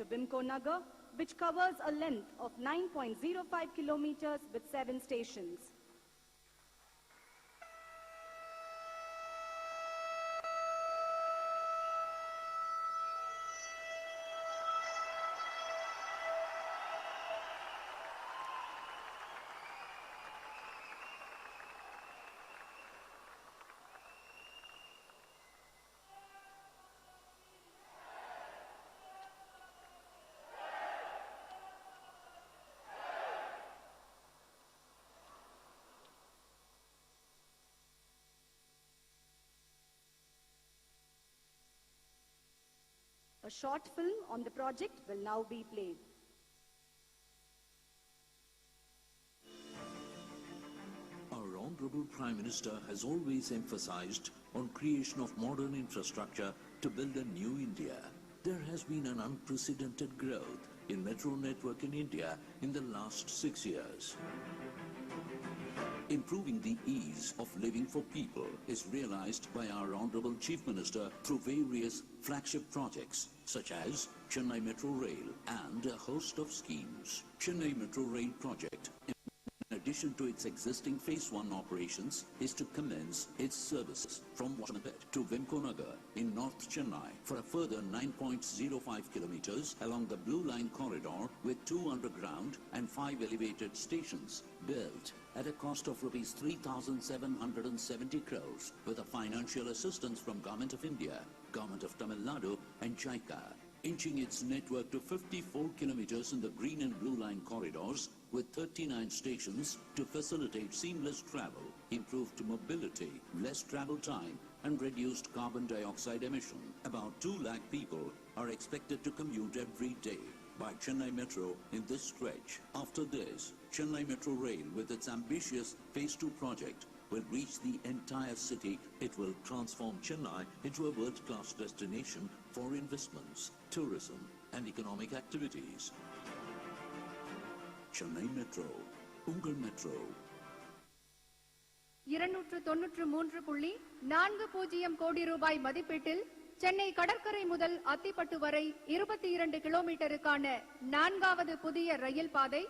to Bimco Nagar, which covers a length of 9.05 kilometers with 7 stations. A short film on the project will now be played. Our Honorable Prime Minister has always emphasized on creation of modern infrastructure to build a new India. There has been an unprecedented growth in metro network in India in the last 6 years. Improving the ease of living for people is realized by our Honorable Chief Minister through various flagship projects such as Chennai Metro Rail and a host of schemes. Chennai Metro Rail project, in addition to its existing Phase 1 operations, is to commence its services from Washanapet to Bimco Nagar in North Chennai for a further 9.05 kilometers along the Blue Line corridor with 2 underground and 5 elevated stations built at a cost of rupees 3,770 crores with a financial assistance from Government of India, Government of Tamil Nadu and JICA, inching its network to 54 kilometers in the green and blue line corridors with 39 stations to facilitate seamless travel, improved mobility, less travel time and reduced carbon dioxide emission. About 2 lakh people are expected to commute every day by Chennai Metro in this stretch. After this, Chennai Metro Rail with its ambitious Phase 2 project will reach the entire city. It will transform Chennai into a world-class destination for investments, tourism and economic activities. Chennai Metro, Ungal Metro. 293.40 கோடி ரூபாய் மதிப்பீட்டில் சென்னை கடற்கரை முதல் அத்திப்பட்டு வரை 22 கிலோமீட்டருக்கான 4வது புதிய ரயில் பாதை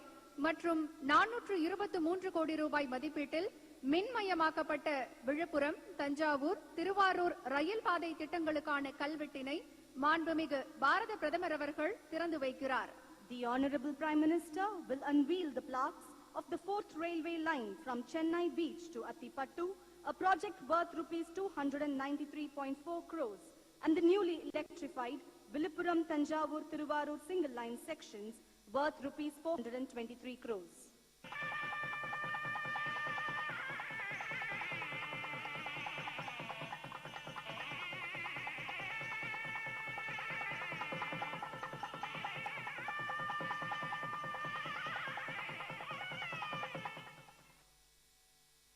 மற்றும் 423 கோடி ரூபாய் மதிப்பீட்டில் மின்மயமாக்கப்பட்ட விழுப்புரம், தஞ்சாவூர், திருவாரூர் ரயில் பாதை திட்டங்களுக்கான கல்வெட்டினை மாண்புமிகு பாரத பிரதமர் அவர்கள் திறந்து வைக்கிறார். The Honorable Prime Minister will unveil the plaques of the 4th railway line from Chennai Beach to Attipattu, a project worth rupees 293.4 crores, and the newly electrified Viluppuram, Thanjavur, Thiruvarur single line sections worth rupees 423 crores.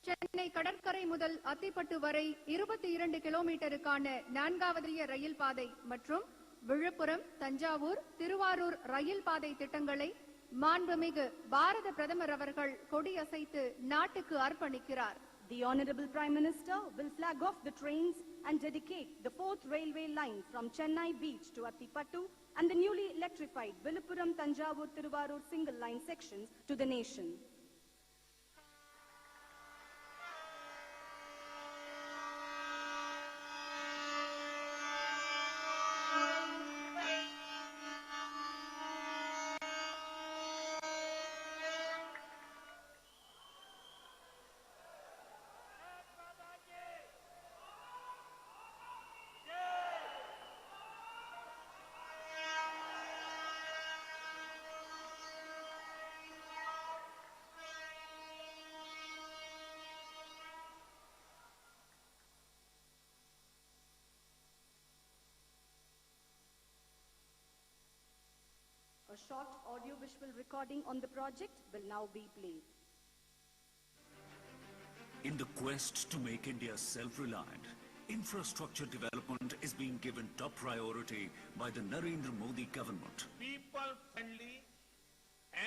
Chennai கடற்கரை முதல் அத்திப்பட்டு வரை 22 கிலோமீட்டருக்கான 4வது ரயில் பாதை மற்றும் விழுப்புரம், தஞ்சாவூர், திருவாரூர் ரயில் பாதை திட்டங்களை மாண்புமிகு பாரத பிரதமர் அவர்கள் கொடியசைத்து நாட்டுக்கு அர்ப்பணிக்கிறார். The Honorable Prime Minister will flag off the trains and dedicate the 4th railway line from Chennai Beach to Attipattu and the newly electrified Viluppuram, Thanjavur, Thiruvarur single line sections to the nation. A short audio-visual recording on the project will now be played. In the quest to make India self-reliant, infrastructure development is being given top priority by the Narendra Modi government. People-friendly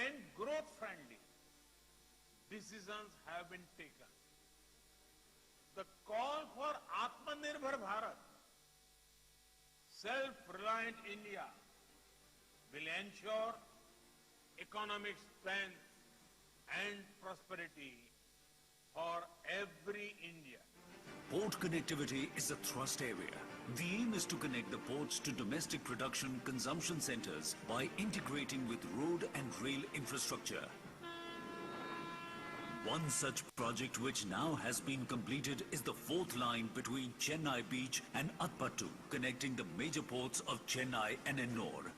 and growth-friendly decisions have been taken. The call for Atmanirbhar Bharat, self-reliant India, will ensure economic strength and prosperity for every Indian. Port connectivity is a thrust area. The aim is to connect the ports to domestic production consumption centers by integrating with road and rail infrastructure. One such project which now has been completed is the fourth line between Chennai Beach and Atpattu, connecting the major ports of Chennai and Ennore.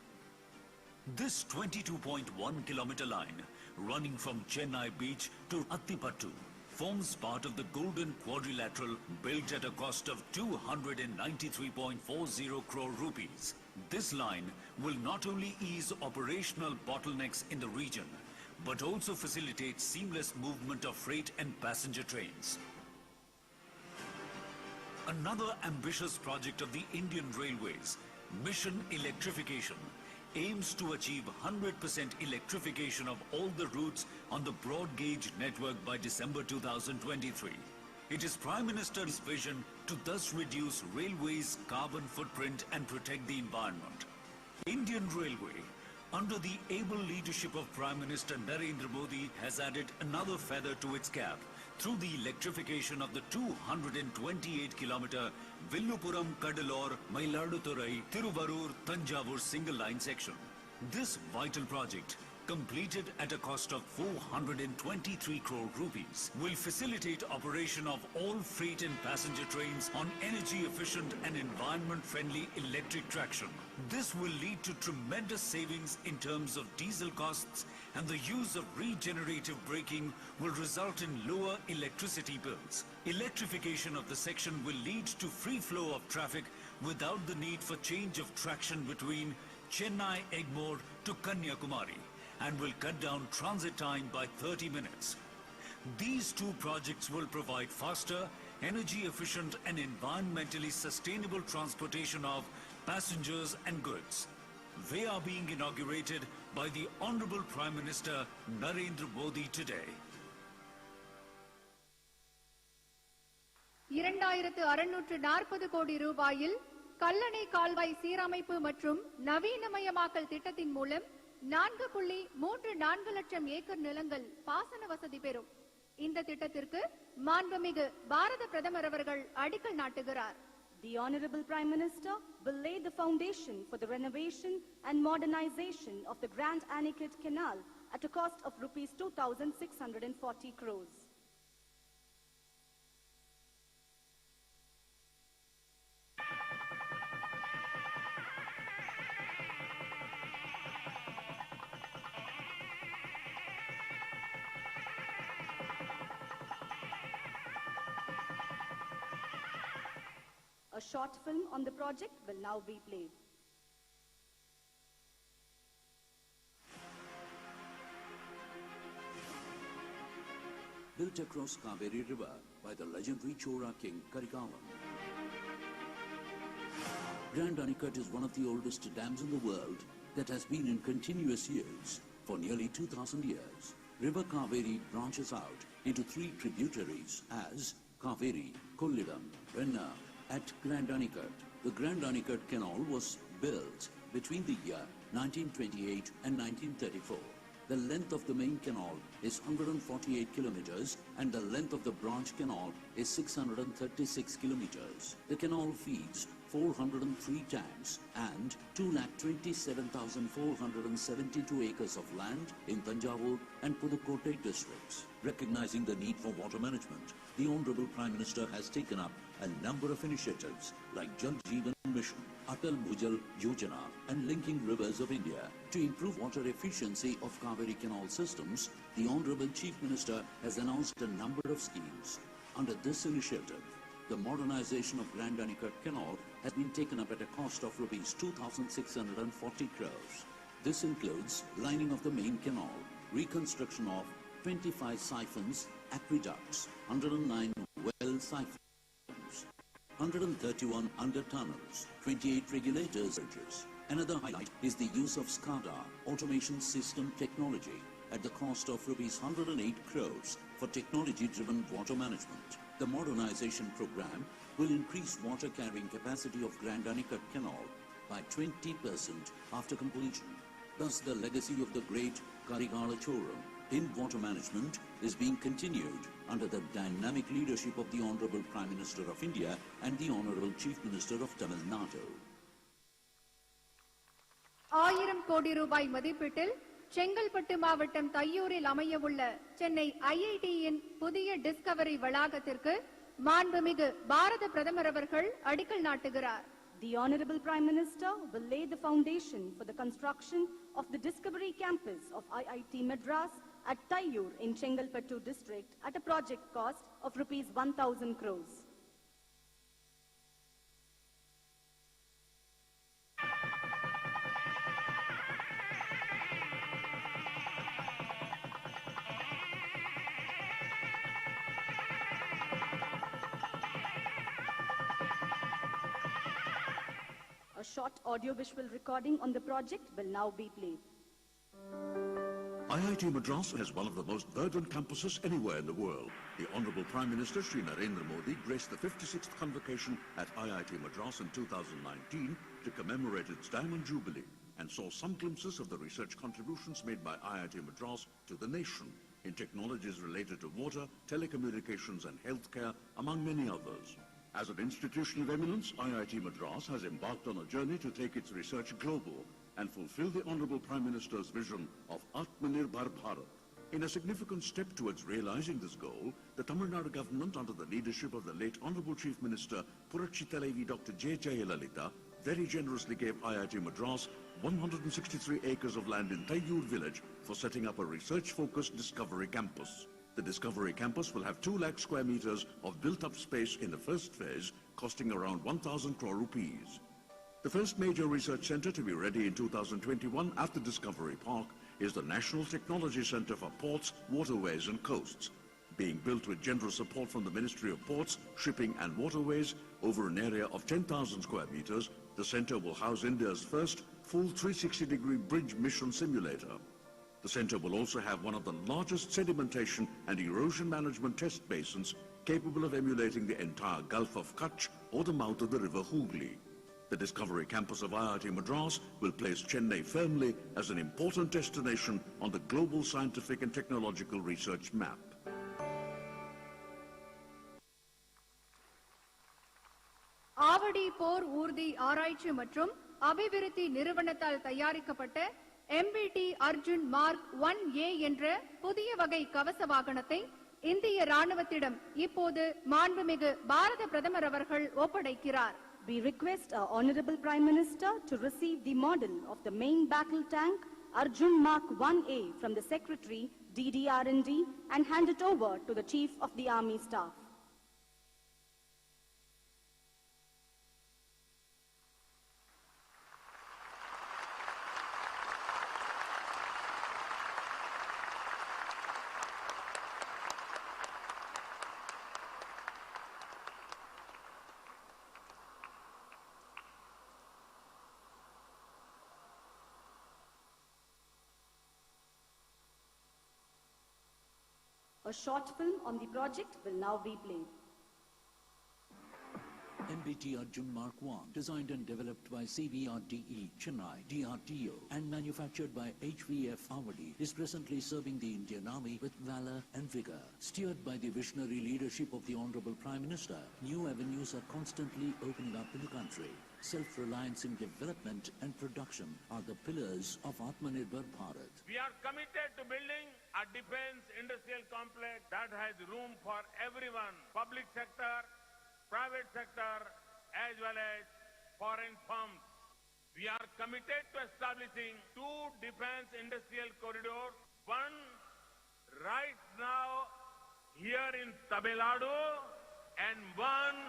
This 22.1-kilometer line, running from Chennai Beach to Attipattu, forms part of the Golden Quadrilateral built at a cost of 293.40 crore rupees. This line will not only ease operational bottlenecks in the region, but also facilitate seamless movement of freight and passenger trains. Another ambitious project of the Indian Railways, Mission Electrification, aims to achieve 100% electrification of all the routes on the broad gauge network by December 2023. It is Prime Minister's vision to thus reduce railways' carbon footprint and protect the environment. Indian Railway, under the able leadership of Prime Minister Narendra Modi, has added another feather to its cap through the electrification of the 228-kilometer Villupuram-Cuddalore-Mailaduturai-Thiruvarur-Thanjavur single-line section. This vital project, completed at a cost of 423 crore rupees, will facilitate operation of all freight and passenger trains on energy-efficient and environment-friendly electric traction. This will lead to tremendous savings in terms of diesel costs, and the use of regenerative braking will result in lower electricity bills. Electrification of the section will lead to free flow of traffic without the need for change of traction between Chennai Egmore to Kanyakumari, and will cut down transit time by 30 minutes. These two projects will provide faster, energy-efficient and environmentally sustainable transportation of passengers and goods. They are being inaugurated by the Honorable Prime Minister Narendra Modi today. 2640 கோடி ரூபாயில் கல்லணை கால்வாய் சீரமைப்பு மற்றும் நவீனமயமாக்கல் திட்டத்தின் மூலம் 4.34 லட்சம் acre நிலங்கள் பாசன வசதி பெறும். இந்த திட்டத்திற்கு மாண்புமிகு பாரத பிரதமர் அவர்கள் அடிக்கல் நாட்டுகிறார். The Honorable Prime Minister will lay the foundation for the renovation and modernization of the Grand Anicut Canal at a cost of rupees 2,640 crores. A short film on the project will now be played. Built across Kaveri River by the legendary Chora king Karikalam. Grand Anicut is one of the oldest dams in the world that has been in continuous use for nearly 2,000 years. River Kaveri branches out into three tributaries as Kaveri, Kollidam, Venna. At Grand Anicut, the Grand Anicut Canal was built between the year 1928 and 1934. The length of the main canal is 148 kilometers and the length of the branch canal is 636 kilometers. The canal feeds 403 dams and 2,27,472 acres of land in Thanjavur and Pudukkottai districts. Recognizing the need for water management, the Honorable Prime Minister has taken up a number of initiatives like Jal Jeevan Mission, Atal Bhujal Yojana and Linking Rivers of India. To improve water efficiency of Kaveri canal systems, the Honorable Chief Minister has announced a number of schemes. Under this initiative, the modernization of Grand Anicut Canal has been taken up at a cost of rupees 2,640 crores. This includes lining of the main canal, reconstruction of 25 siphons, aqueducts, 109 well siphons, 131 under tunnels, 28 regulators. Another highlight is the use of SCADA automation system technology at the cost of rupees 108 crores for technology-driven water management. The modernization program will increase water carrying capacity of Grand Anicut Canal by 20% after completion. Thus, the legacy of the great Karigala Choram in water management is being continued under the dynamic leadership of the Honorable Prime Minister of India and the Honorable Chief Minister of Tamil Nadu. 1000 கோடி ரூபாய் மதிப்பீட்டில் செங்கல்பட்டு மாவட்டம் தையூரில் அமையவுள்ள சென்னை ஐஐடியின் புதிய Discovery வளாகத்திற்கு மாண்புமிகு பாரத பிரதமர் அவர்கள் அடிக்கல் நாட்டுகிறார். The Honorable Prime Minister will lay the foundation for the construction of the Discovery Campus of IIT Madras at Taiyur in Chengalpattu district at a project cost of rupees 1,000 crores. A short audio-visual recording on the project will now be played. IIT Madras has one of the most verdant campuses anywhere in the world. The Honorable Prime Minister Shri Narendra Modi graced the 56th convocation at IIT Madras in 2019 to commemorate its Diamond Jubilee and saw some glimpses of the research contributions made by IIT Madras to the nation in technologies related to water, telecommunications and healthcare, among many others. As an institution of eminence, IIT Madras has embarked on a journey to take its research global and fulfill the Honorable Prime Minister's vision of Atmanirbhar Bharat. In a significant step towards realizing this goal, the Tamil Nadu government, under the leadership of the late Honorable Chief Minister Puratchi Thalaivi Dr. J. Jayalalitha, very generously gave IIT Madras 163 acres of land in Taiyur village for setting up a research-focused Discovery Campus. The Discovery Campus will have 2 lakh square meters of built-up space in the first phase, costing around 1,000 crore rupees. The first major research center to be ready in 2021 at the Discovery Park is the National Technology Center for Ports, Waterways and Coasts. Being built with generous support from the Ministry of Ports, Shipping and Waterways over an area of 10,000 square meters, the center will house India's first full 360-degree bridge mission simulator. The center will also have one of the largest sedimentation and erosion management test basins capable of emulating the entire Gulf of Kutch or the mouth of the river Hooghly. The Discovery Campus of IIT Madras will place Chennai firmly as an important destination on the global scientific and technological research map. Avadi போர் ஊர்தி ஆராய்ச்சி மற்றும் அபிவிருத்தி நிறுவனத்தால் தயாரிக்கப்பட்ட MBT Arjun mark 1A என்ற புதிய வகை கவச வாகனத்தை இந்திய ராணுவத்திடம் இப்போது மாண்புமிகு பாரத பிரதமர் அவர்கள் ஒப்படைக்கிறார். We request our Honorable Prime Minister to receive the model of the main battle tank Arjun Mark 1A from the Secretary DDR&D and hand it over to the Chief of the Army Staff. A short film on the project will now be played. MBT Arjun Mark 1, designed and developed by CBRDE, Chennai, DRDO, and manufactured by HVF Avadi, is presently serving the Indian Army with valor and vigor. Steered by the visionary leadership of the Honorable Prime Minister, new avenues are constantly opening up in the country. Self-reliance in development and production are the pillars of Atmanirbhar Bharat. We are committed to building a defense industrial complex that has room for everyone, public sector, private sector, as well as foreign firms. We are committed to establishing 2 defense industrial corridors, one right now here in Tamil Nadu and one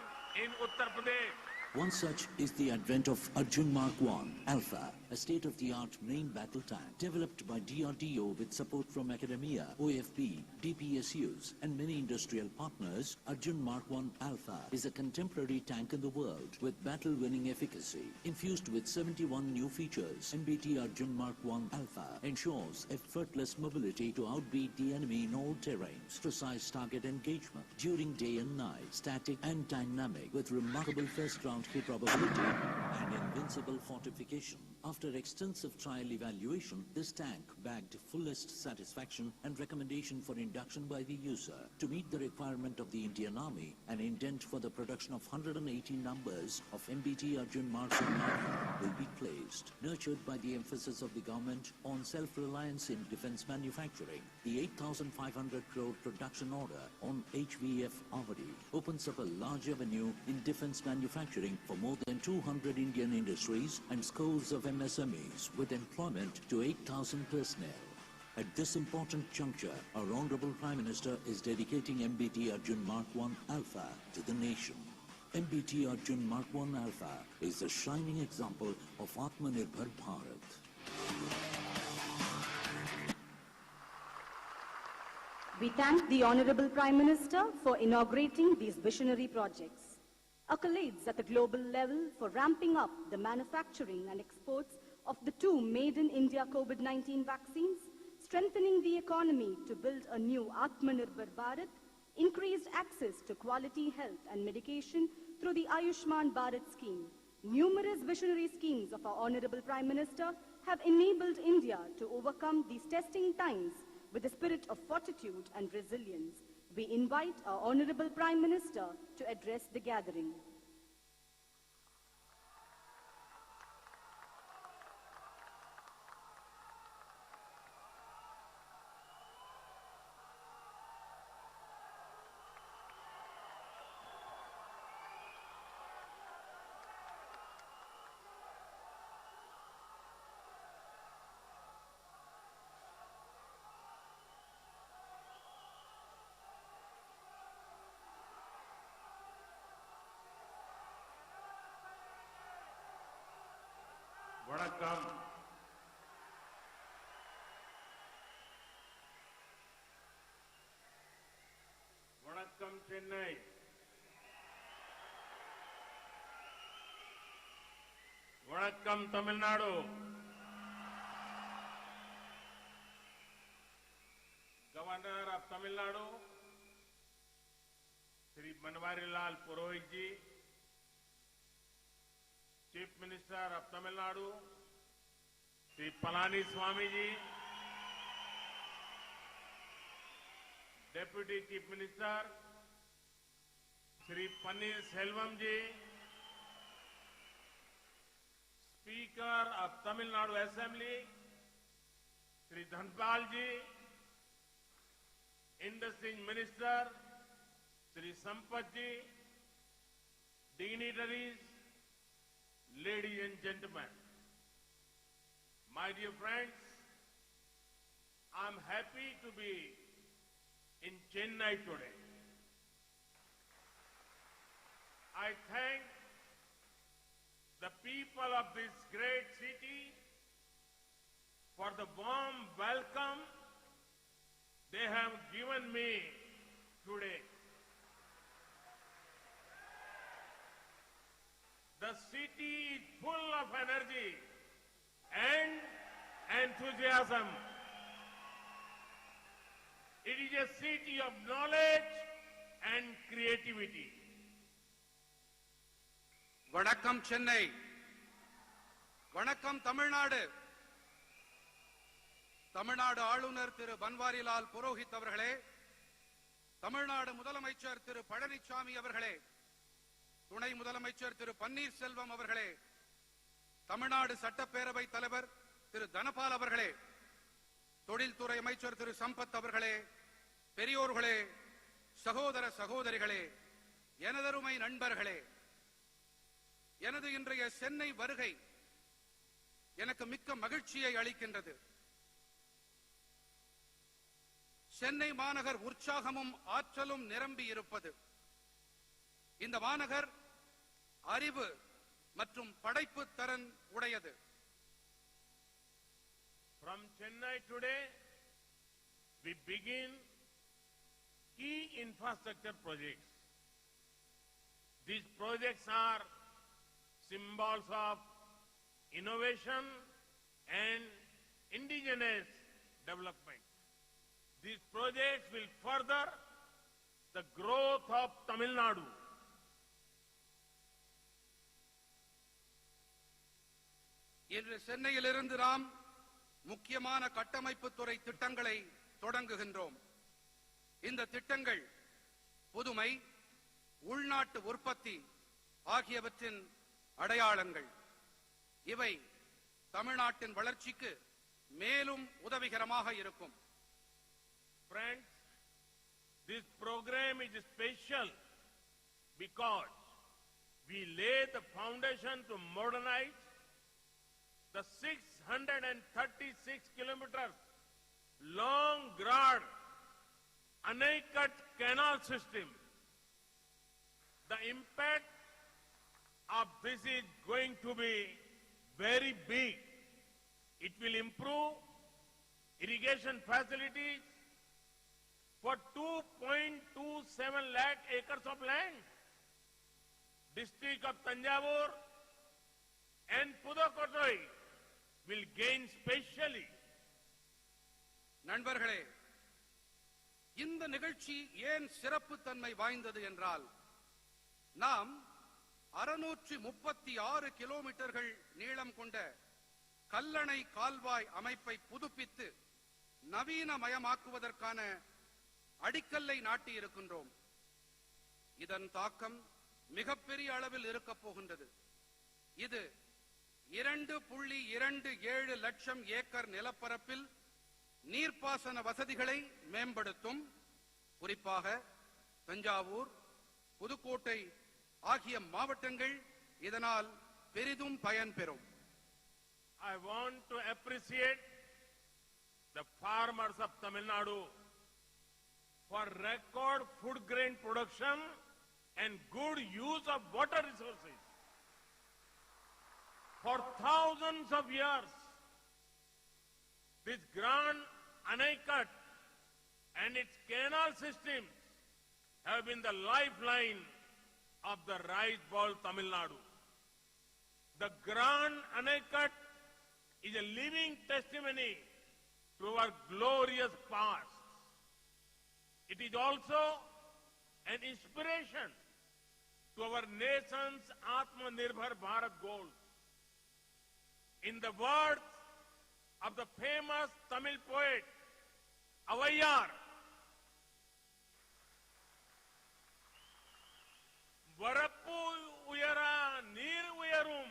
in Uttar Pradesh. One such is the advent of Arjun Mark 1 Alpha, a state-of-the-art main battle tank developed by DRDO with support from academia, OFB, DPSUs and many industrial partners. Arjun Mark 1 Alpha is a contemporary tank in the world with battle-winning efficacy. Infused with 71 new features, MBT Arjun Mark 1 Alpha ensures effortless mobility to outbeat the enemy in all terrains, precise target engagement during day and night, static and dynamic with remarkable first-round hit probability and invincible fortification. After After extensive trial evaluation, this tank bagged fullest satisfaction and recommendation for induction by the user. To meet the requirement of the Indian Army, an intent for the production of 180 numbers of MBT Arjun Mark 1 will be placed. Nurtured by the emphasis of the government on self-reliance in defense manufacturing, the 8,500 crore production order on HVF Avadi opens up a large avenue in defense manufacturing for more than 200 Indian industries and scores of MSMEs with employment to 8,000 personnel. At this important juncture, our Honorable Prime Minister is dedicating MBT Arjun Mark 1 Alpha to the nation. MBT Arjun Mark 1 Alpha is a shining example of Atmanirbhar Bharat. We thank the Honorable Prime Minister for inaugurating these visionary projects. Accolades at the global level for ramping up the manufacturing and exports of the 2 Made in India COVID-19 vaccines, strengthening the economy to build a new Atmanirbhar Bharat, increased access to quality health and medication through the Ayushman Bharat scheme. Numerous visionary schemes of our Honorable Prime Minister have enabled India to overcome these testing times with a spirit of fortitude and resilience. We invite our Honorable Prime Minister to address the gathering. வணக்கம். வணக்கம் சென்னை. வணக்கம் Tamil Nadu. Governor of Tamil Nadu Shri Banwarilal Purohit ji, chief minister of Tamil Nadu Shri Palaniswami ji, deputy chief minister Shri Panneerselvam ji, speaker of Tamil Nadu assembly Shri Dhanapal ji, industry minister Shri Sampath ji, dignitaries, ladies and gentlemen, my dear friends, I'm happy to be in Chennai today. I thank the people of this great city for the warm welcome they have given me today. The city is full of energy and enthusiasm. It is a city of knowledge and creativity. வணக்கம் சென்னை. வணக்கம் தமிழ்நாடு. தமிழ்நாடு ஆளுநர் திரு பன்வாரிலால் புரோஹித் அவர்களே, தமிழ்நாடு முதலமைச்சர் திரு பழனிசாமி அவர்களே, துணை முதலமைச்சர் திரு பன்னீர்செல்வம் அவர்களே, தமிழ்நாடு சட்டப்பேரவை தலைவர் திரு தனபால் அவர்களே, தொழில்துறை அமைச்சர் திரு சம்பத் அவர்களே, பெரியோர்களே, சகோதர சகோதரிகளே, எனதருமை நண்பர்களே, எனது இன்றைய சென்னை வருகை எனக்கு மிக்க மகிழ்ச்சியை அளிக்கின்றது. சென்னை மாநகர் உற்சாகமும் ஆற்றலும் நிரம்பி இருப்பது. இந்த மாநகர் அறிவு மற்றும் படைப்பு திறன் உடையது. From Chennai today, we begin key infrastructure projects. These projects are symbols of innovation and indigenous development. These projects will further the growth of Tamil Nadu. இன்று சென்னையிலிருந்து நாம் முக்கியமான கட்டமைப்பு துறை திட்டங்களை தொடங்குகின்றோம். இந்த திட்டங்கள் புதுமை, உள்நாட்டு உற்பத்தி ஆகியவற்றின் அடையாளங்கள். இவை தமிழ்நாட்டின் வளர்ச்சிக்கு மேலும் உதவிகரமாக இருக்கும். Friends, this program is special because we lay the foundation to modernize the 636 kilometers long broad Anaicut canal system. The impact of this is going to be very big. It will improve irrigation facilities for 2.27 lakh acres of land. District of Tanjavur and Pudukkottai will gain specially. நண்பர்களே, இந்த நிகழ்ச்சி ஏன் சிறப்பு தன்மை வாய்ந்தது என்றால், நாம் 636 கிலோமீட்டர்கள் நீளம் கொண்ட கல்லணை கால்வாய் அமைப்பை புதுப்பித்து நவீனமயமாக்குவதற்கான அடிக்கல்லை நாட்டி இருக்கின்றோம். இதன் தாக்கம் மிகப்பெரிய அளவில் இருக்கப் போகின்றது. இது 2.27 லட்சம் ஏக்கர் நிலப்பரப்பில் நீர்ப்பாசன வசதிகளை மேம்படுத்தும். குறிப்பாக தஞ்சாவூர், புதுக்கோட்டை ஆகிய மாவட்டங்கள் இதனால் பெரிதும் பயன்பெறும். I want to appreciate the farmers of Tamil Nadu for record food grain production and good use of water resources. For thousands of years, this Grand Anaicut and its canal systems have been the lifeline of the rice bowl Tamil Nadu. The Grand Anaicut is a living testimony to our glorious past. It is also an inspiration to our nation's Atmanirbhar Bharat goals. In the words of the famous Tamil poet Avaiyar, Varappu uyara neer uyarum,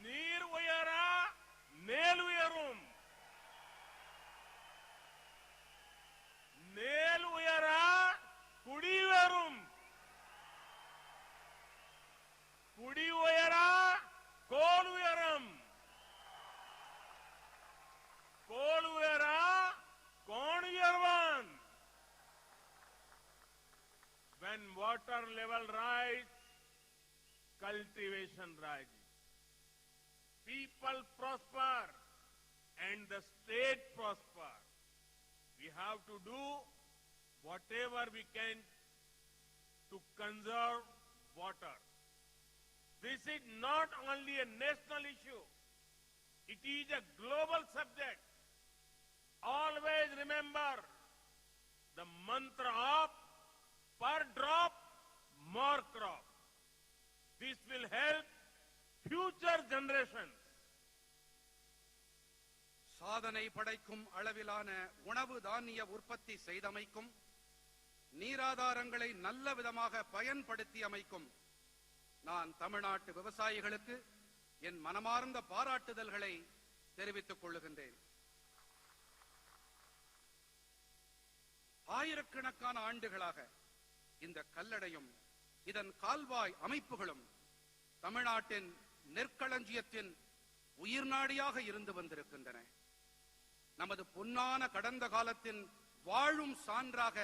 neer uyara nel uyarum, nel uyara kudi uyarum, kudi uyara kol uyaram, kol uyara kon uyarvan. When water level rises, cultivation rises. People prosper and the state prosper. We have to do whatever we can to conserve water. This is not only a national issue, it is a global subject. Always remember the mantra of per drop, more crop. This will help future generations. சாதனை படைக்கும் அளவிலான உணவு தானிய உற்பத்தி செய்தமைக்கும், நீராதாரங்களை நல்ல விதமாக பயன்படுத்தி அமைக்கும் நான் தமிழ்நாட்டு விவசாயிகளுக்கு என் மனமார்ந்த பாராட்டுதல்களை தெரிவித்துக் கொள்ளுகின்றேன். ஆயிரக்கணக்கான ஆண்டுகளாக இந்த கல்லடையும் இதன் கால்வாய் அமைப்புகளும் தமிழ்நாட்டின் நெற்களஞ்சியத்தின் உயிர்நாடியாக இருந்து வந்திருக்கின்றன. நமது பொன்னான கடந்த காலத்தின் வாழும் சான்றாக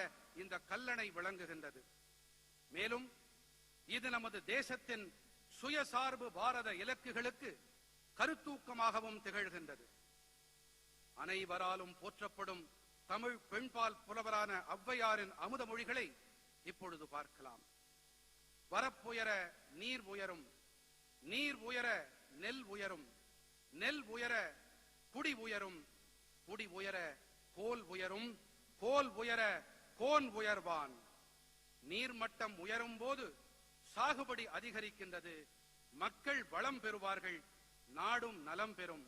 இந்த கல்லணை விளங்குகின்றது. மேலும் இது நமது தேசத்தின் சுயசார்பு பாரத இலக்குகளுக்கு கருத்தூக்கமாகவும் திகழ்கின்றது. அனைவராலும் போற்றப்படும் தமிழ் பெண்பால் புலவரான ஔவையாரின் அமுத மொழிகளை இப்பொழுது பார்க்கலாம். வரப்புயர நீர் உயரும், நீர் உயர நெல் உயரும், நெல் உயர குடி உயரும், குடி உயர கோல் உயரும், கோல் உயர கோன் உயர்வான். நீர்மட்டம் உயரும் போது சாகுபடி அதிகரிக்கின்றது, மக்கள் வளம் பெறுவார்கள், நாடும் நலம் பெறும்.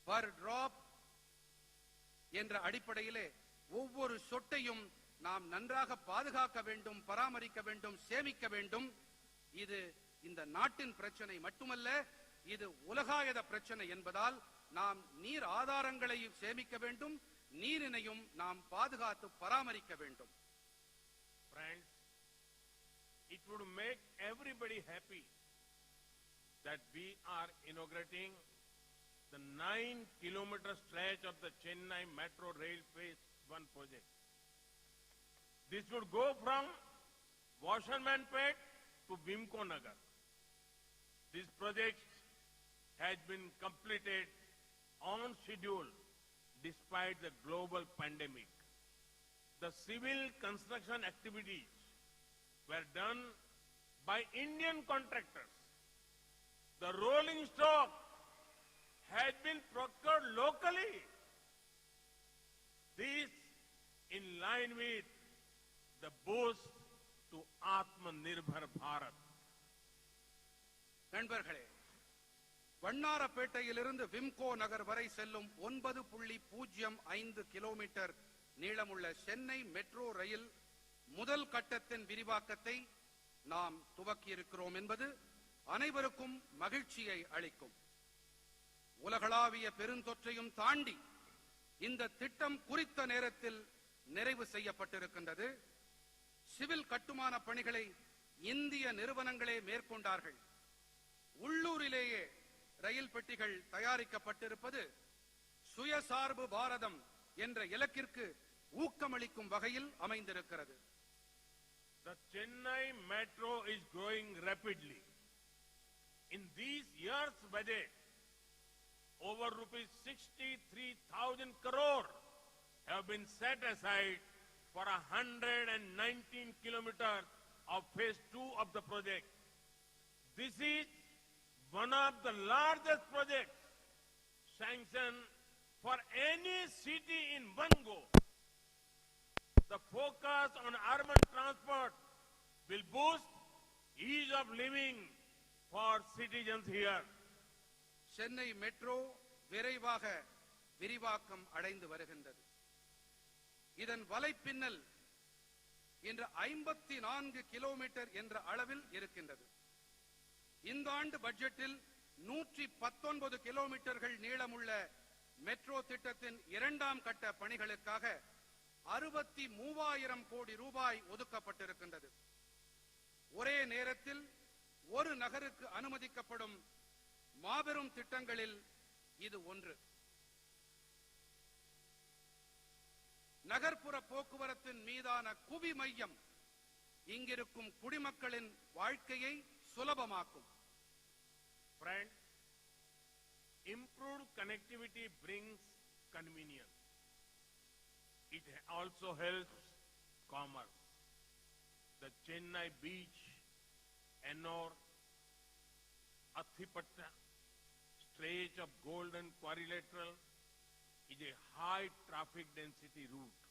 பர் டிராப் என்ற அடிப்படையிலே ஒவ்வொரு சொட்டையும் நாம் நன்றாக பாதுகாக்க வேண்டும், பராமரிக்க வேண்டும், சேமிக்க வேண்டும். இது இந்த நாட்டின் பிரச்சனை மட்டுமல்ல, இது உலகாயத பிரச்சனை என்பதால் நாம் நீர் ஆதாரங்களையும் சேமிக்க வேண்டும், நீரினையும் நாம் பாதுகாத்து பராமரிக்க வேண்டும். Friends, it would make everybody happy that we are inaugurating the 9-kilometer stretch of the Chennai Metro Rail Phase 1 project. This would go from Washermanpet to Vimko Nagar. This project has been completed on schedule despite the global pandemic. The civil construction activities were done by Indian contractors. The rolling stock has been procured locally. This in line with the boost to Atmanirbhar Bharat. நண்பர்களே, வண்ணாரப்பேட்டையிலிருந்து விம்கோ நகர் வரை செல்லும் 9.05 kilometre நீளமுள்ள Chennai metro rail முதல் கட்டத்தின் விரிவாக்கத்தை நாம் துவக்கியிருக்கிறோம் என்பது அனைவருக்கும் மகிழ்ச்சியை அளிக்கும். உலகளாவிய பெருந்தொற்றையும் தாண்டி இந்த திட்டம் குறித்த நேரத்தில் நிறைவு செய்யப்பட்டிருக்கின்றது. சிவில் கட்டுமான பணிகளை இந்திய நிறுவனங்களே மேற்கொண்டார்கள். உள்ளூரிலேயே ரயில் பெட்டிகள் தயாரிக்கப்பட்டிருப்பது சுயசார்பு பாரதம் என்ற இலக்கிற்கு ஊக்கமளிக்கும் வகையில் அமைந்திருக்கிறது. The Chennai Metro is growing rapidly. In these years' budget, over rupees 63,000 crore have been set aside for 119 kilometers of phase 2 of the project. This is one of the largest projects sanctioned for any city in one go. The focus on urban transport will boost ease of living for citizens here. Chennai metro விரைவாக விரிவாக்கம் அடைந்து வருகின்றது. இதன் வலைப்பின்னல் இன்று 54 kilometre என்ற அளவில் இருக்கின்றது. இந்த ஆண்டு பட்ஜெட்டில் 119 கிலோமீட்டர்கள் நீளமுள்ள மெட்ரோ திட்டத்தின் இரண்டாம் கட்ட பணிகளுக்காக 63,000 கோடி ரூபாய் ஒதுக்கப்பட்டிருக்கின்றது. ஒரே நேரத்தில் ஒரு நகருக்கு அனுமதிக்கப்படும் மாபெரும் திட்டங்களில் இது ஒன்று. நகர்ப்புற போக்குவரத்தின் மீதான குவி மையம் இங்கிருக்கும் குடிமக்களின் வாழ்க்கையை சுலபமாக்கும். Friends, improved connectivity brings convenience. It also helps commerce. The Chennai Beach, Ennore, Athipatta stretch of Golden Quadrilateral is a high traffic density route.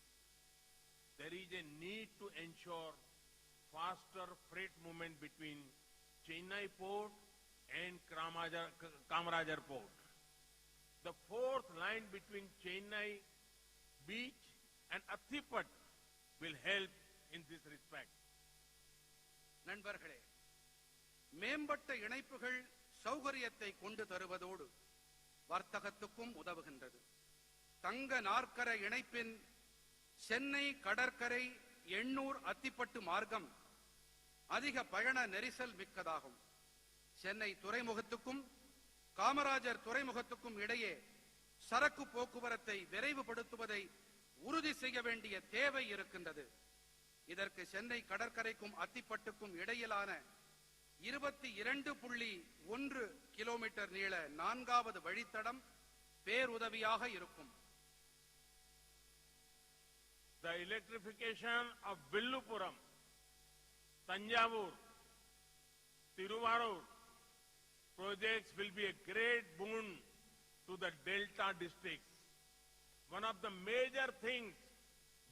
There is a need to ensure faster freight movement between Chennai Port and Kamarajar Port. The fourth line between Chennai Beach and Athipat will help in this respect. நண்பர்களே, மேம்பட்ட இணைப்புகள் சௌகரியத்தை கொண்டு தருவதோடு வர்த்தகத்துக்கும் உதவுகின்றது. தங்க நாற்கர இணைப்பின் சென்னை கடற்கரை எண்ணூர் அத்திப்பட்டு மார்க்கம் அதிக பயண நெரிசல் மிக்கதாகும். சென்னை துறைமுகத்துக்கும் காமராஜர் துறைமுகத்துக்கும் இடையே சரக்கு போக்குவரத்தை விரைவுபடுத்துவதை உறுதி செய்ய வேண்டிய தேவை இருக்கின்றது. இதற்கு சென்னை கடற்கரைக்கும் அத்திப்பட்டுக்கும் இடையிலான 22.1 கிலோமீட்டர் நீள 4வது வழித்தடம் பேருதவியாக இருக்கும். The electrification of Villupuram, Tanjavur, Tiruvarur projects will be a great boon to the Delta districts. One of the major things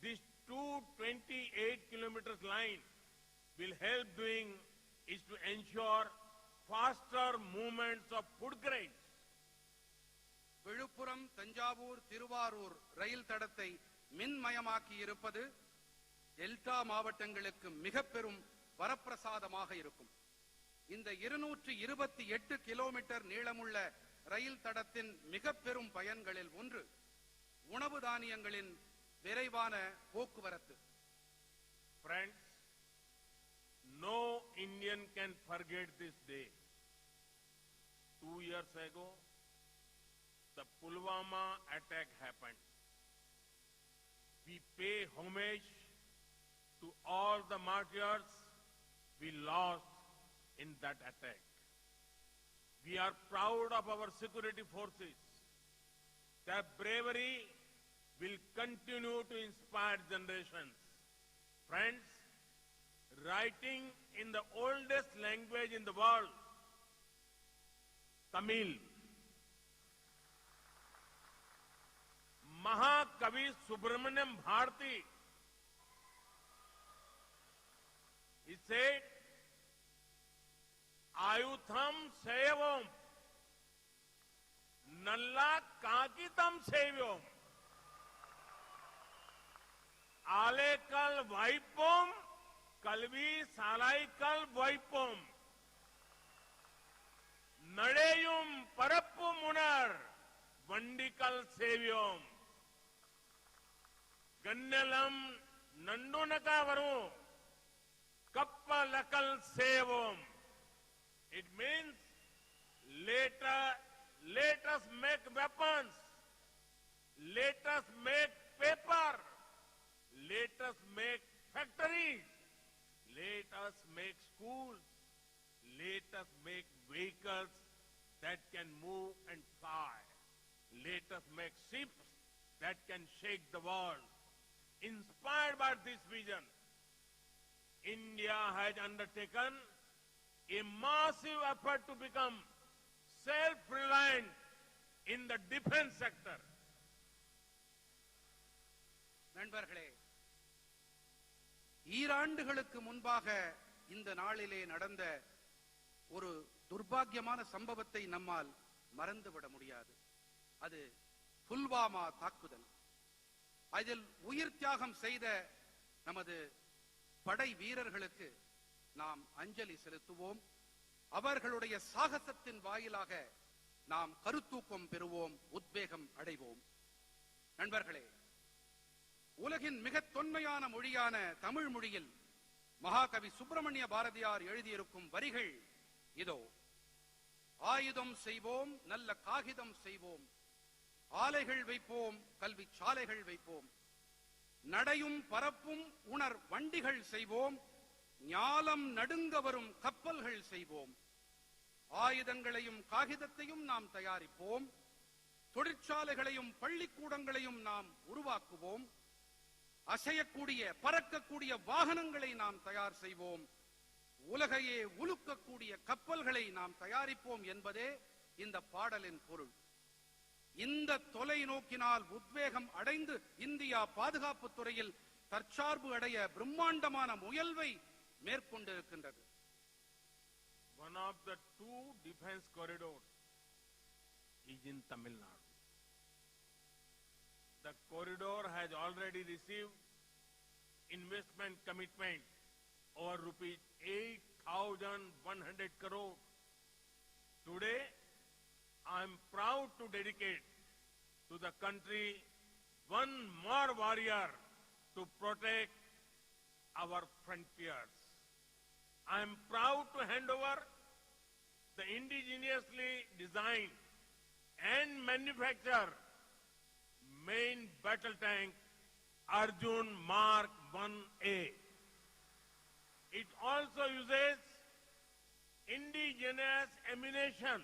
this 228 kilometers line will help doing is to ensure faster movements of food grains. Villupuram Thanjavur Thiruvarur ரயில் தடத்தை மின்மயமாக்கி இருப்பது delta மாவட்டங்களுக்கு மிக பெரும் வரப்பிரசாதமாக இருக்கும். இந்த 228 kilometre நீளமுள்ள ரயில் தடத்தின் மிக பெரும் பயன்களில் ஒன்று உணவு தானியங்களின் விரைவான போக்குவரத்து. Friends, no Indian can forget this day. 2 years ago, the Pulwama attack happened. We pay homage to all the martyrs we lost in that attack. We are proud of our security forces. Their bravery will continue to inspire generations. Friends, writing in the oldest language in the world, Tamil, Mahakavi Subramaniam Bharati, he said, Ayutham Sevam, Nalla Kakitam Sevam, Alekal Vaipom, Kalvi Salaikal Vaipom, Nadeyum Parappu Munar, Vandikal Sevyom, Gannalam Nandunakavaru, Kappalakal Sevom. It means let us make weapons, let us make paper, let us make factories, let us make schools, let us make vehicles that can move and fly, let us make ships that can shake the world. Inspired by this vision, India has undertaken a massive effort to become self-reliant in the defense sector. நண்பர்களே, ஈராண்டுகளுக்கு முன்பாக இந்த நாளிலே நடந்த ஒரு துர்பாக்கியமான சம்பவத்தை நம்மால் மறந்துவிட முடியாது. அது புல்வாமா தாக்குதல். அதில் உயிர் தியாகம் செய்த நமது படை வீரர்களுக்கு நாம் அஞ்சலி செலுத்துவோம். அவர்களுடைய சாகசத்தின் வாயிலாக நாம் கருத்தூக்கம் பெறுவோம், உத்வேகம் அடைவோம். நண்பர்களே, உலகின் மிக தொன்மையான மொழியான தமிழ் மொழியில் மகாகவி சுப்பிரமணிய பாரதியார் எழுதியிருக்கும் வரிகள் இதோ. ஆயுதம் செய்வோம், நல்ல காகிதம் செய்வோம், ஆலைகள் வைப்போம், கல்வி சாலைகள் வைப்போம், நடையும் பரப்பும் உணர் வண்டிகள் செய்வோம், ஞாலம் நடுங்க வரும் கப்பல்கள் செய்வோம், ஆயுதங்களையும் காகிதத்தையும் நாம் தயாரிப்போம், தொழிற்சாலைகளையும் பள்ளிக்கூடங்களையும் நாம் உருவாக்குவோம், அசையக்கூடிய பறக்கக்கூடிய வாகனங்களை நாம் தயார் செய்வோம், உலகையே உலுக்கக்கூடிய கப்பல்களை நாம் தயாரிப்போம் என்பதே இந்த பாடலின் பொருள். இந்த தொலைநோக்கினால் உத்வேகம் அடைந்து இந்தியா பாதுகாப்பு துறையில் தற்சார்பு அடைய பிரம்மாண்டமான முயல்வை மேற்கொண்டிருக்கின்றது. One of the two defense corridors is in Tamil Nadu. The corridor has already received investment commitment over rupees 8,100 crore. Today, I am proud to dedicate to the country one more warrior to protect our frontiers. I am proud to hand over the indigenously designed and manufactured main battle tank Arjun Mark 1A. It also uses indigenous ammunition.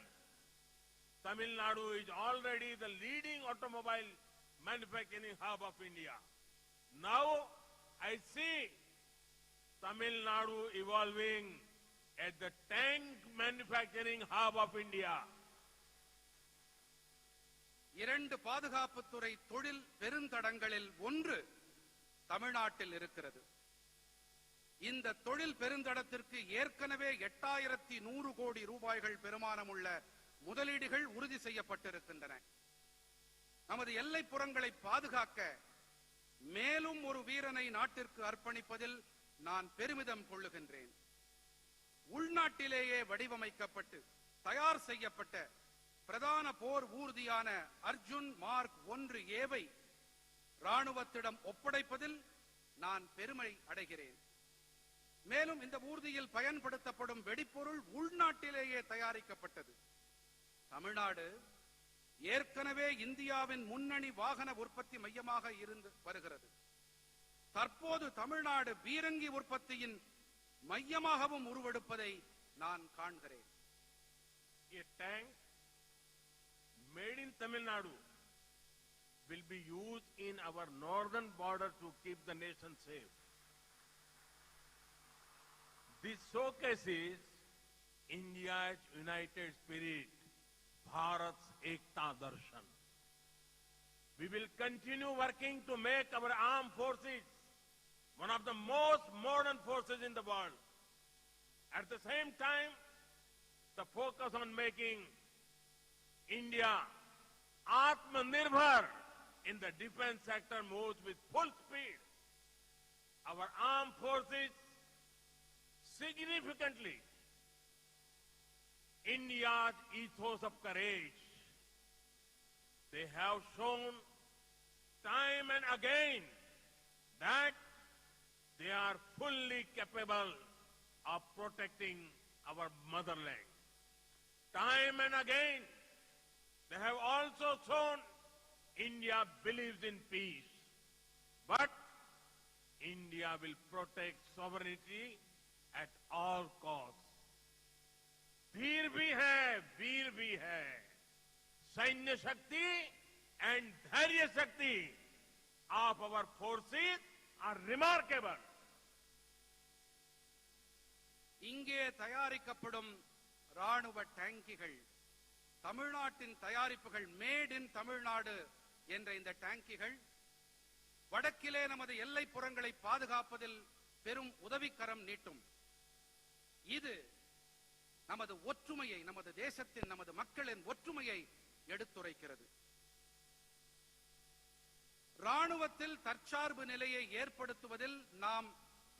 Tamil Nadu is already the leading automobile manufacturing hub of India. Now I see Tamil Nadu evolving as the tank manufacturing hub of India. இரண்டு பாதுகாப்புத்துறை தொழில் பெருந்தடங்களில் ஒன்று தமிழ்நாட்டில் இருக்கிறது. இந்த தொழில் பெருந்தடத்திற்கு ஏற்கனவே 8100 கோடி ரூபாய்கள் பெருமானமுள்ள முதலீடுகள் உறுதி செய்யப்பட்டிருக்கின்றன. நமது எல்லைப்புறங்களை பாதுகாக்க மேலும் ஒரு வீரனை நாட்டிற்கு அர்ப்பணிப்பதில் நான் பெருமிதம் கொள்ளுகின்றேன். உள்நாட்டிலேயே வடிவமைக்கப்பட்டு தயார் செய்யப்பட்ட பிரதான போர் ஊர்தியான அர்ஜுன் மார்க் 1A ராணுவத்திடம் ஒப்படைப்பதில் நான் பெருமை அடைகிறேன். மேலும் இந்த ஊர்தியில் பயன்படுத்தப்படும் வெடிப்பொருள் உள்நாட்டிலேயே தயாரிக்கப்பட்டது. தமிழ்நாடு ஏற்கனவே இந்தியாவின் முன்னணி வாகன உற்பத்தி மையமாக இருந்து வருகிறது. தற்போது தமிழ்நாடு பீரங்கி உற்பத்தியின் மையமாகவும் உருவெடுப்பதை நான் காண்கிறேன். A tank made in Tamil Nadu will be used in our northern border to keep the nation safe. This showcases India's united spirit, Bharat's Ekta Darshan. We will continue working to make our armed forces one of the most modern forces in the world. At the same time, the focus on making India Atmanirbhar in the defense sector moves with full speed. Our armed forces significantly India's ethos of courage. They have shown time and again that they are fully capable of protecting our motherland. Time and again, they have also shown India believes in peace. But India will protect sovereignty at all costs. वीर भी है, सैन्य शक्ति and धैर्य शक्ति of our forces are remarkable. இங்கே தயாரிக்கப்படும் ராணுவ டேங்கிகள், தமிழ்நாட்டின் தயாரிப்புகள், மேட் இன் தமிழ்நாடு என்ற இந்த டேங்கிகள் வடக்கிலே நமது எல்லைப்புறங்களை பாதுகாப்பதில் பெரும் உதவிக்கரம் நீட்டும். இது நமது ஒற்றுமையை, நமது தேசத்தின், நமது மக்களின் ஒற்றுமையை எடுத்துரைக்கிறது. ராணுவத்தில் தற்சார்பு நிலையை ஏற்படுத்துவதில் நாம்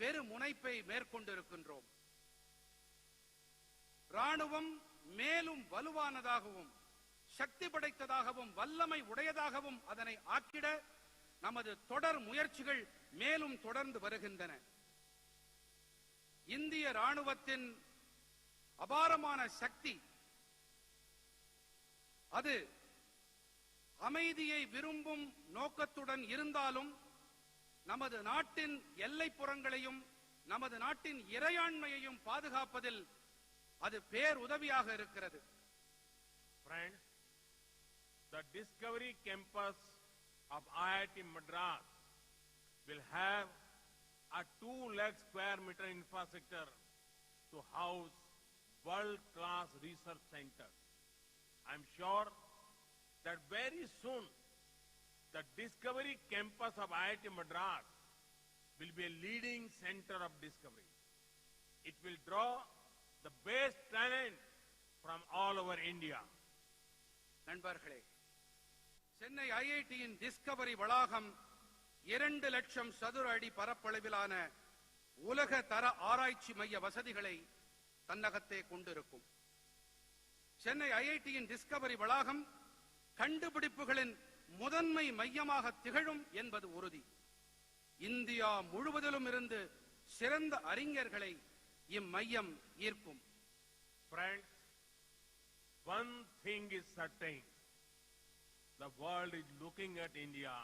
பெருமுனைப்பை மேற்கொண்டிருக்கின்றோம். ராணுவம் மேலும் வலுவானதாகவும் சக்தி படைத்ததாகவும் வல்லமை உடையதாகவும் அதனை ஆக்கிட நமது தொடர் முயற்சிகள் மேலும் தொடர்ந்து வருகின்றன. இந்திய ராணுவத்தின் அபாரமான சக்தி அது அமைதியை விரும்பும் நோக்கத்துடன் இருந்தாலும் நமது நாட்டின் எல்லைப்புறங்களையும் நமது நாட்டின் இறையாண்மையையும் பாதுகாப்பதில் அது பேருதவியாக இருக்கிறது. Friends, the Discovery Campus of IIT Madras will have a 2 lakh square meter infrastructure to house world-class research centers. I'm sure that very soon the Discovery Campus of IIT Madras will be a leading center of discovery. It will draw the best talent from all over India. நண்பர்களே, Chennai ஐஐடியின் Discovery வளாகம் 2 லட்சம் சதுர அடி பரப்பளவிலான உலக தர ஆராய்ச்சி மைய வசதிகளை தன்னகத்தே கொண்டிருக்கும். சென்னை ஐஐடியின் டிஸ்கவரி வளாகம் கண்டுபிடிப்புகளின் முதன்மை மையமாக திகழும் என்பது உறுதி. இந்தியா முழுவதிலும் இருந்து சிறந்த அறிஞர்களை இம்மையம் ஈர்க்கும். Friends, one thing is certain. The world is looking at India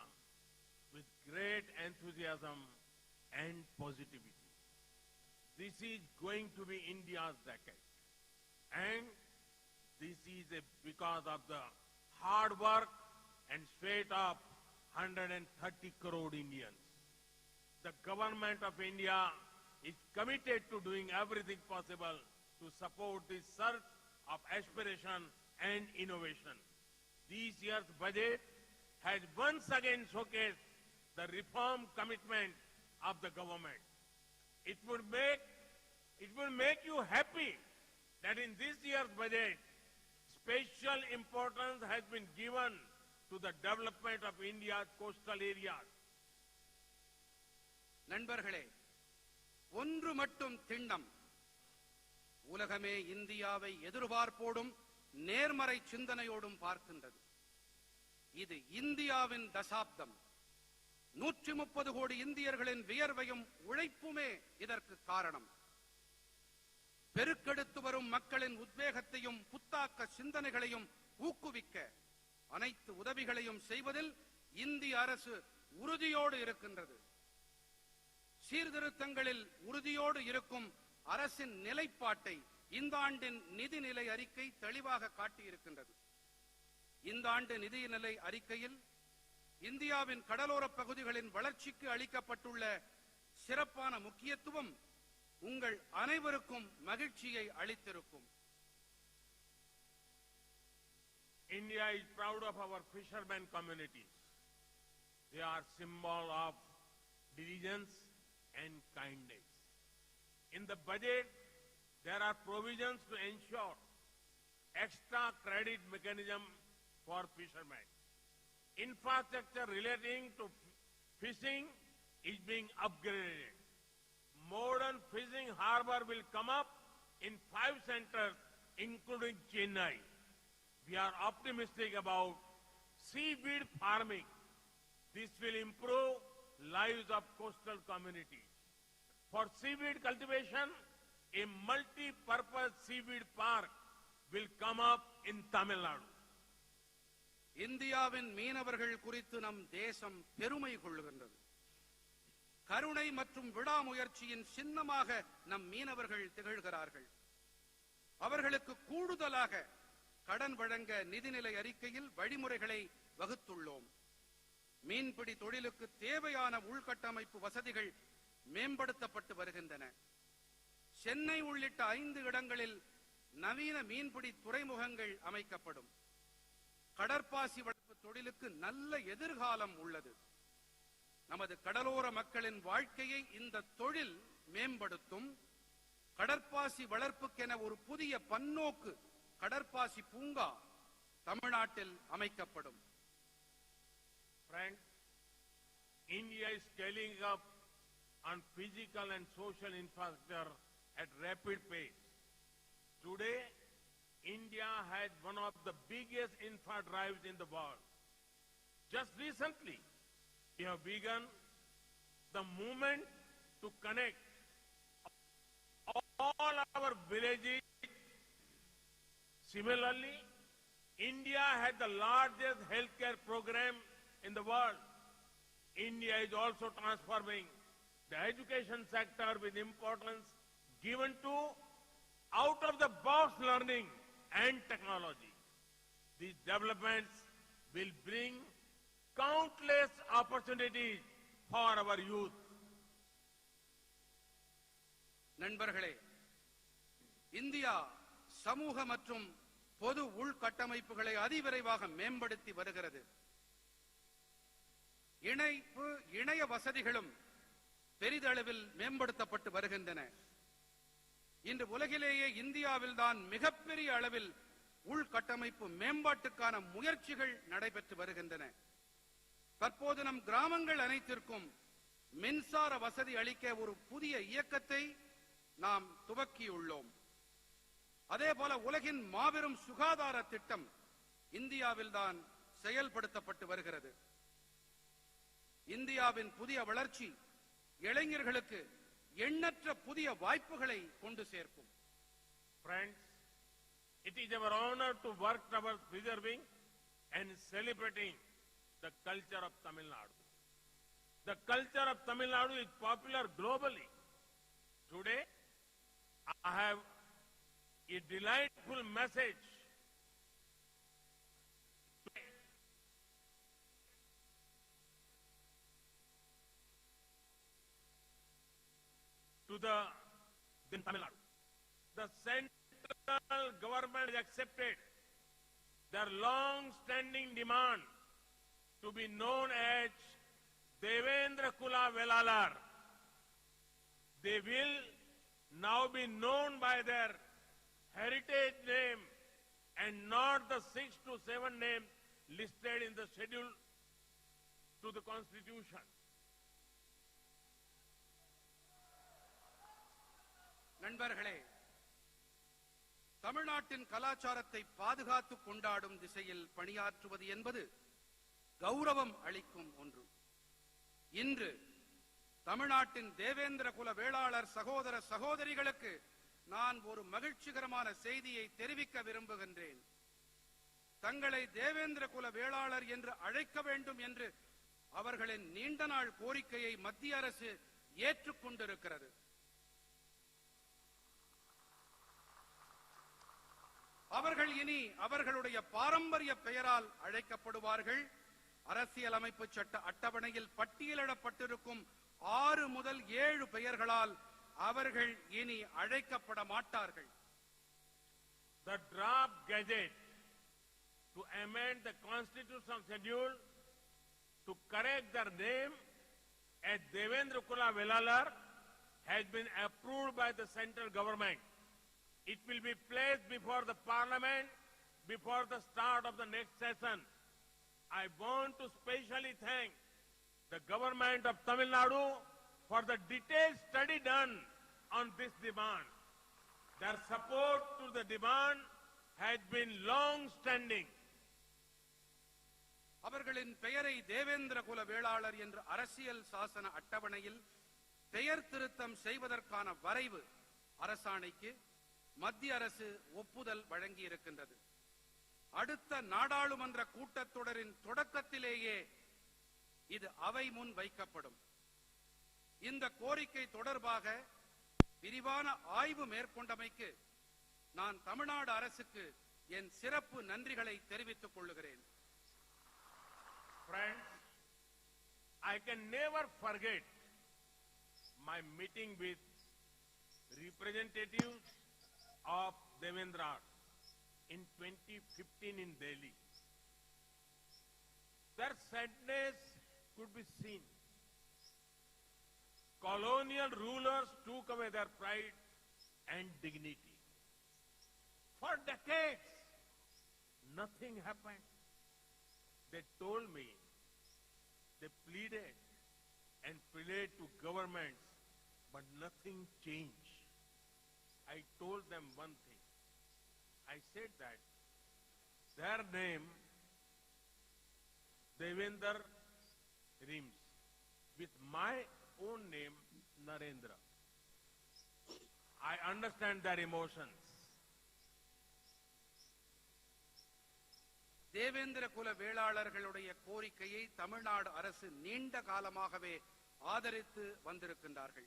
with great enthusiasm and positivity. This is going to be India's decade. And this is because of the hard work and sweat of 130 crore Indians. The government of India is committed to doing everything possible to support this surge of aspiration and innovation. This year's budget has once again showcased the reform commitment of the government. It would make you happy that in this year's budget, special importance has been given to the development of India's coastal areas. நண்பர்களே, ஒன்று மட்டும் திண்ணம். உலகமே இந்தியாவை எதிர்பார்ப்போடும் நேர்மறை சிந்தனையோடும் பார்க்கின்றது. இது இந்தியாவின் தசாப்தம். 130 கோடி இந்தியர்களின் வியர்வையும் உழைப்புமே இதற்கு காரணம். பெருக்கெடுத்து வரும் மக்களின் உத்வேகத்தையும் புத்தாக்க சிந்தனைகளையும் ஊக்குவிக்க அனைத்து உதவிகளையும் செய்வதில் இந்திய அரசு உறுதியோடு இருக்கின்றது. சீர்திருத்தங்களில் உறுதியோடு இருக்கும் அரசின் நிலைப்பாட்டை இந்த ஆண்டின் நிதிநிலை அறிக்கை தெளிவாக காட்டியிருக்கின்றது. இந்த ஆண்டு நிதிநிலை அறிக்கையில் இந்தியாவின் கடலோர பகுதிகளின் வளர்ச்சிக்கு அளிக்கப்பட்டுள்ள சிறப்பான முக்கியத்துவம் உங்கள் அனைவருக்கும் மகிழ்ச்சியை அளித்திருக்கும். India is proud of our fishermen communities. They are symbol of diligence and kindness. In the budget, there are provisions to ensure extra credit mechanism for fishermen. Infrastructure relating to fishing is being upgraded. Modern fishing harbor will come up in 5 centers, including Chennai. We are optimistic about seaweed farming. This will improve lives of coastal communities. For seaweed cultivation, a multi-purpose seaweed park will come up in Tamil Nadu. இந்தியாவின் மீனவர்கள் குறித்து நம் தேசம் பெருமை கொள்ளுகின்றது. கருணை மற்றும் விடாமுயற்சியின் சின்னமாக நம் மீனவர்கள் திகழ்கிறார்கள். அவர்களுக்கு கூடுதலாக கடன் வழங்க நிதிநிலை அறிக்கையில் வழிமுறைகளை வகுத்துள்ளோம். மீன்பிடி தொழிலுக்கு தேவையான உள்கட்டமைப்பு வசதிகள் மேம்படுத்தப்பட்டு வருகின்றன. சென்னை உள்ளிட்ட 5 இடங்களில் நவீன மீன்பிடி துறைமுகங்கள் அமைக்கப்படும். கடற்பாசி வளர்ப்பு தொழிலுக்கு நல்ல எதிர்காலம் உள்ளது. நமது கடலோர மக்களின் வாழ்க்கையை இந்த தொழில் மேம்படுத்தும். கடற்பாசி வளர்ப்புக்கென ஒரு புதிய பன்னோக்கு கடற்பாசி பூங்கா தமிழ்நாட்டில் அமைக்கப்படும். Friends, India is scaling up on physical and social infrastructure at rapid pace. Today, India has one of the biggest infra drives in the world. Just recently, we have begun the movement to connect all our villages. Similarly, India has the largest healthcare program in the world. India is also transforming the education sector with importance given to out-of-the-box learning and technology. These developments will bring countless opportunities for our youth. நண்பர்களே, India சமூக மற்றும் பொது உள்கட்டமைப்புகளை அதிவிரைவாக மேம்படுத்தி வருகிறது. இணைய வசதிகளும் பெரிதளவில் மேம்படுத்தப்பட்டு வருகின்றன. இன்று உலகிலேயே இந்தியாவில்தான் மிகப்பெரிய அளவில் உள்கட்டமைப்பு மேம்பாட்டுக்கான முயற்சிகள் நடைபெற்று வருகின்றன. தற்போது நம் கிராமங்கள் அனைத்திற்கும் மின்சார வசதி அளிக்க ஒரு புதிய இயக்கத்தை நாம் துவக்கியுள்ளோம். அதேபோல உலகின் மாபெரும் சுகாதார திட்டம் இந்தியாவில்தான் செயல்படுத்தப்பட்டு வருகிறது. இந்தியாவின் புதிய வளர்ச்சி இளைஞர்களுக்கு எண்ணற்ற புதிய வாய்ப்புகளை கொண்டு சேர்க்கும். Friends, it is our honor to work towards preserving and celebrating the culture of Tamil Nadu. The culture of Tamil Nadu is popular globally. Today, I have a delightful message to the Tamil Nadu. The central government has accepted their long-standing demand to be known as Devendra Kula Velalar. They will now be known by their heritage name and not the 6 to 7 names listed in the schedule to the Constitution. நண்பர்களே, தமிழ்நாட்டின் கலாச்சாரத்தை பாதுகாத்து கொண்டாடும் திசையில் பணியாற்றுவது என்பது கௌரவம் அளிக்கும் ஒன்று. இன்று தமிழ்நாட்டின் தேவேந்திர குல வேளாளர் சகோதர சகோதரிகளுக்கு நான் ஒரு மகிழ்ச்சிகரமான செய்தியை தெரிவிக்க விரும்புகின்றேன். தங்களை தேவேந்திர குல வேளாளர் என்று அழைக்க வேண்டும் என்று அவர்களின் நீண்ட நாள் கோரிக்கையை மத்திய அரசு ஏற்றுக்கொண்டிருக்கிறது. அவர்கள் இனி அவர்களுடைய பாரம்பரிய பெயரால் அழைக்கப்படுவார்கள். அரசியலமைப்பு சட்ட அட்டவணையில் பட்டியலிடப்பட்டிருக்கும் 6 முதல் 7 பெயர்களால் அவர்கள் இனி அழைக்கப்பட மாட்டார்கள். The draft gazette to amend the constitutional schedule to correct their name as Devendra Kula Velalar has been approved by the central government. It will be placed before the parliament before the start of the next session. I want to specially thank the government of Tamil Nadu for the detailed study done on this demand. Their support to the demand has been long-standing. அவர்களின் பெயரை தேவேந்திர குல வேளாளர் என்ற அரசியல் சாசன அட்டவணையில் பெயர் திருத்தம் செய்வதற்கான வரைவு அரசாணைக்கு மத்திய அரசு ஒப்புதல் வழங்கி இருக்கின்றது. அடுத்த நாடாளுமன்ற கூட்டத்தொடரின் தொடக்கத்திலேயே இது அவை முன் வைக்கப்படும். இந்த கோரிக்கை தொடர்பாக விரிவான ஆய்வு மேற்கொண்டமைக்கு நான் தமிழ்நாடு அரசுக்கு என் சிறப்பு நன்றிகளை தெரிவித்துக் கொள்கிறேன். Friends, I can never forget my meeting with representatives of Devendra in 2015 in Delhi. Their sadness could be seen. Colonial rulers took away their pride and dignity. For decades, nothing happened. They told me, they pleaded and pleaded to governments, but nothing changed. I told them one thing. I said that their name, Devendra, rhymes with my own name, Narendra. I understand their emotions. Devendra குல வேளாளர்களுடைய கோரிக்கையை தமிழ்நாடு அரசு நீண்ட காலமாகவே ஆதரித்து வந்திருக்கின்றார்கள்.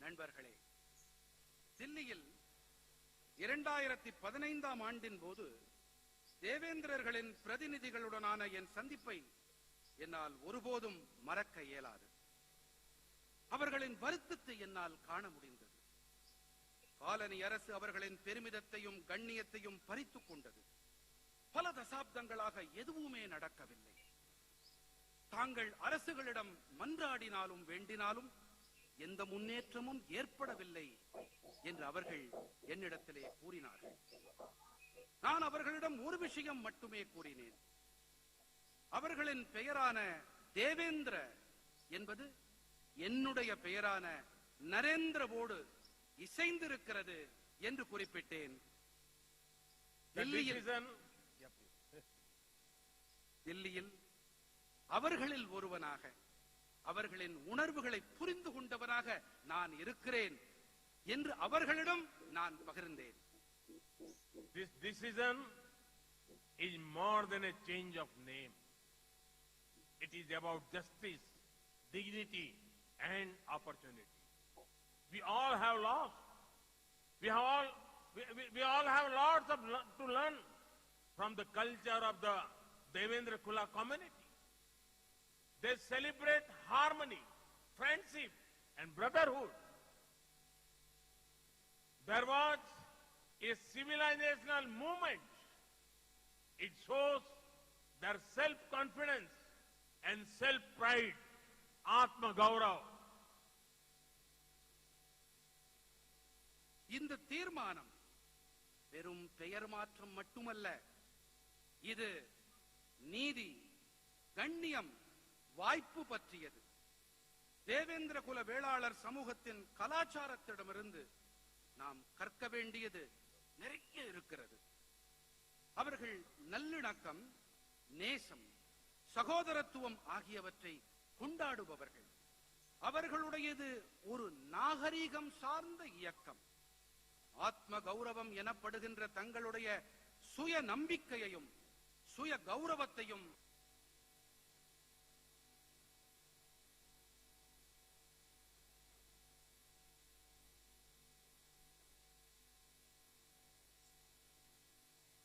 நண்பர்களே, தில்லியில் 2015ஆம் ஆண்டின் போது தேவேந்திரர்களின் பிரதிநிதிகளுடனான என் சந்திப்பை என்னால் ஒருபோதும் மறக்க இயலாது. அவர்களின் வருத்தத்தை என்னால் காண முடிந்தது. காலனி அரசு அவர்களின் பெருமிதத்தையும் கண்ணியத்தையும் பறித்துக் கொண்டது. பல தசாப்தங்களாக எதுவுமே நடக்கவில்லை. தாங்கள் அரசுகளிடம் மன்றாடினாலும் வேண்டினாலும் எந்த முன்னேற்றமும் ஏற்படவில்லை என்று அவர்கள் என்னிடத்திலே கூறினார்கள். நான் அவர்களிடம் ஒரு விஷயம் மட்டுமே கூறினேன். அவர்களின் பெயரான தேவேந்திர என்பது என்னுடைய பெயரான நரேந்திரவோடு இசைந்திருக்கிறது என்று குறிப்பிட்டேன். தில்லியில் அவர்களில் ஒருவனாக, அவர்களின் உணர்வுகளை புரிந்து கொண்டவனாக நான் இருக்கிறேன் என்று அவர்களிடம் நான் பகிர்ந்தேன். This decision is more than a change of name. It is about justice, dignity, and opportunity. We all have lost. We all have lots to learn from the culture of the Devendra Kula community. They celebrate harmony, friendship, and brotherhood. There was a civilizational movement. It shows their self-confidence and self-pride, Atma Gaurav. இந்த தீர்மானம் வெறும் பெயர் மாற்றம் மட்டுமல்ல, இது நீதி, கண்ணியம், வாய்ப்பு பற்றியது. தேவேந்திர குல வேளாளர் சமூகத்தின் கலாச்சாரத்திடமிருந்து நாம் கற்க வேண்டியது நிறைய இருக்கிறது. அவர்கள் நல்லிணக்கம், நேசம், சகோதரத்துவம் ஆகியவற்றை கொண்டாடுபவர்கள். அவர்களுடையது ஒரு நாகரீகம் சார்ந்த இயக்கம். ஆத்ம கௌரவம் எனப்படுகின்ற தங்களுடைய சுய நம்பிக்கையையும் சுய கௌரவத்தையும்